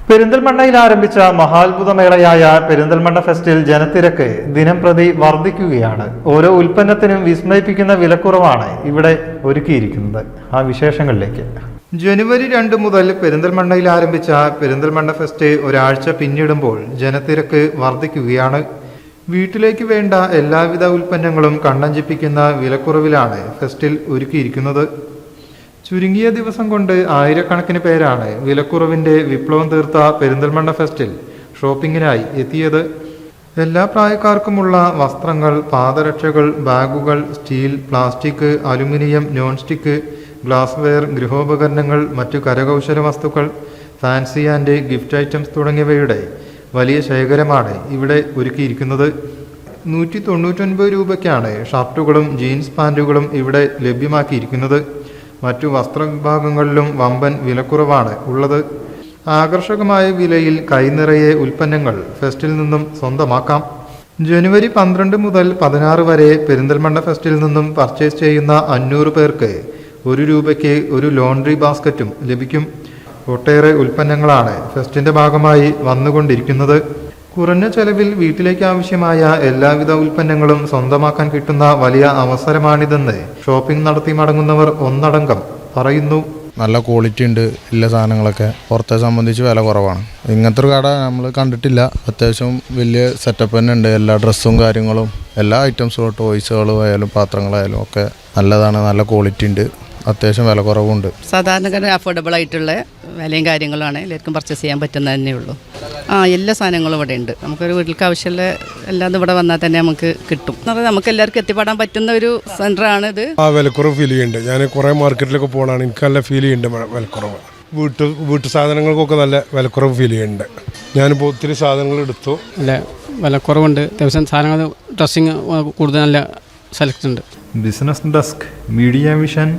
പെരിന്തൽമണ്ണയിൽ ആരംഭിച്ച മഹാത്ഭുതമേളയായ പെരിന്തൽമണ്ണ ഫെസ്റ്റിൽ ജനത്തിരക്ക് ദിനംപ്രതി വർദ്ധിക്കുകയാണ്. ഓരോ ഉൽപ്പന്നത്തിനും വിസ്മയിപ്പിക്കുന്ന വിലക്കുറവാണ് ഇവിടെ ഒരുക്കിയിരിക്കുന്നത്. ആ വിശേഷങ്ങളിലേക്ക്. ജനുവരി 2 മുതൽ പെരിന്തൽമണ്ണയിൽ ആരംഭിച്ച പെരിന്തൽമണ്ണ ഫെസ്റ്റ് ഒരാഴ്ച പിന്നിടുമ്പോൾ ജനത്തിരക്ക് വർദ്ധിക്കുകയാണ്. വീട്ടിലേക്ക് വേണ്ട എല്ലാവിധ ഉൽപ്പന്നങ്ങളും കണ്ണഞ്ചിപ്പിക്കുന്ന വിലക്കുറവിലാണ് ഫെസ്റ്റിൽ ഒരുക്കിയിരിക്കുന്നത്. ചുരുങ്ങിയ ദിവസം കൊണ്ട് ആയിരക്കണക്കിന് പേരാണ് വിലക്കുറവിന്റെ വിപ്ലവം തീർത്ത പെരിന്തൽമണ്ണ ഫെസ്റ്റിൽ ഷോപ്പിങ്ങിനായി എത്തിയത്. എല്ലാ പ്രായക്കാർക്കുമുള്ള വസ്ത്രങ്ങൾ, പാദരക്ഷകൾ, ബാഗുകൾ, steel, plastic, aluminium, non stick, glass ware, ഗൃഹോപകരണങ്ങൾ, മറ്റു കരകൗശല വസ്തുക്കൾ, ഫാൻസി ആൻഡ് ഗിഫ്റ്റ് ഐറ്റംസ് തുടങ്ങിയവയുടെ വലിയ ശേഖരമാണ് ഇവിടെ ഒരുക്കിയിരിക്കുന്നത്. 199 രൂപയ്ക്കാണ് ഷർട്ടുകളും ജീൻസ് പാൻറ്റുകളും ഇവിടെ ലഭ്യമാക്കിയിരിക്കുന്നത്. മറ്റു വസ്ത്രവിഭാഗങ്ങളിലും വമ്പൻ വിലക്കുറവാണ് ഉള്ളത്. ആകർഷകമായ വിലയിൽ കൈനിറയെ ഉൽപ്പന്നങ്ങൾ ഫെസ്റ്റിൽ നിന്നും സ്വന്തമാക്കാം. ജനുവരി 12 മുതൽ 16 വരെ പെരിന്തൽമണ്ണ ഫെസ്റ്റിൽ നിന്നും പർച്ചേസ് ചെയ്യുന്ന 500 പേർക്ക് 1 രൂപയ്ക്ക് ഒരു ലോണ്ടറി ബാസ്ക്കറ്റും ലഭിക്കും. ഒട്ടേറെ ഉൽപ്പന്നങ്ങളാണ് ഫെസ്റ്റിന്റെ ഭാഗമായി വന്നുകൊണ്ടിരിക്കുന്നത്. കുറഞ്ഞ ചെലവിൽ വീട്ടിലേക്ക് ആവശ്യമായ എല്ലാവിധ ഉൽപ്പന്നങ്ങളും സ്വന്തമാക്കാൻ കിട്ടുന്ന വലിയ അവസരമാണിതെന്ന് ഷോപ്പിംഗ് നടത്തി മടങ്ങുന്നവർ ഒന്നടങ്കം പറയുന്നു. നല്ല ക്വാളിറ്റി ഉണ്ട്. എല്ലാ സാധനങ്ങളൊക്കെ പുറത്തെ സംബന്ധിച്ച് വില കുറവാണ്. ഇങ്ങനത്തെ ഒരു കട നമ്മൾ കണ്ടിട്ടില്ല. അത്യാവശ്യം വലിയ സെറ്റപ്പ് തന്നെ ഉണ്ട്. എല്ലാ ഡ്രസ്സും കാര്യങ്ങളും, എല്ലാ ഐറ്റംസും, ടോയ്സുകളും ആയാലും പാത്രങ്ങളായാലും ഒക്കെ നല്ലതാണ്. നല്ല ക്വാളിറ്റി ഉണ്ട്. അത്യാവശ്യം വില കുറവുണ്ട്. സാധാരണക്കാരന് അഫോർഡബിൾ ആയിട്ടുള്ള വിലയും കാര്യങ്ങളുമാണ് എല്ലാവർക്കും പർച്ചേസ് ചെയ്യാൻ പറ്റുന്നത് തന്നെ ഉള്ളൂ. എല്ലാ സാധനങ്ങളും ഇവിടെ ഉണ്ട്. നമുക്കൊരു വീട്ടിലേക്ക് ആവശ്യമുള്ള എല്ലാം ഇവിടെ വന്നാൽ തന്നെ നമുക്ക് കിട്ടും. നമുക്ക് എല്ലാവർക്കും എത്തിപ്പെടാൻ പറ്റുന്ന ഒരു സെൻ്ററാണ് ഇത്. വിലക്കുറവ് ഫീൽ ചെയ്യുന്നുണ്ട്. ഞാൻ കുറേ മാർക്കറ്റിലൊക്കെ പോകണമാണ്, എനിക്ക് നല്ല ഫീൽ ചെയ്യുന്നുണ്ട് വിലക്കുറവ്. വീട്ടു സാധനങ്ങൾക്കൊക്കെ നല്ല വിലക്കുറവ് ഫീൽ ചെയ്യുന്നുണ്ട്. ഞാനിപ്പോൾ ഒത്തിരി സാധനങ്ങൾ എടുത്തു. നല്ല വിലക്കുറവുണ്ട്. അത്യാവശ്യം സാധനങ്ങൾ ഡ്രസ്സിങ് കൂടുതൽ നല്ല സെലക്ട് ഉണ്ട്. Business desk, media vision.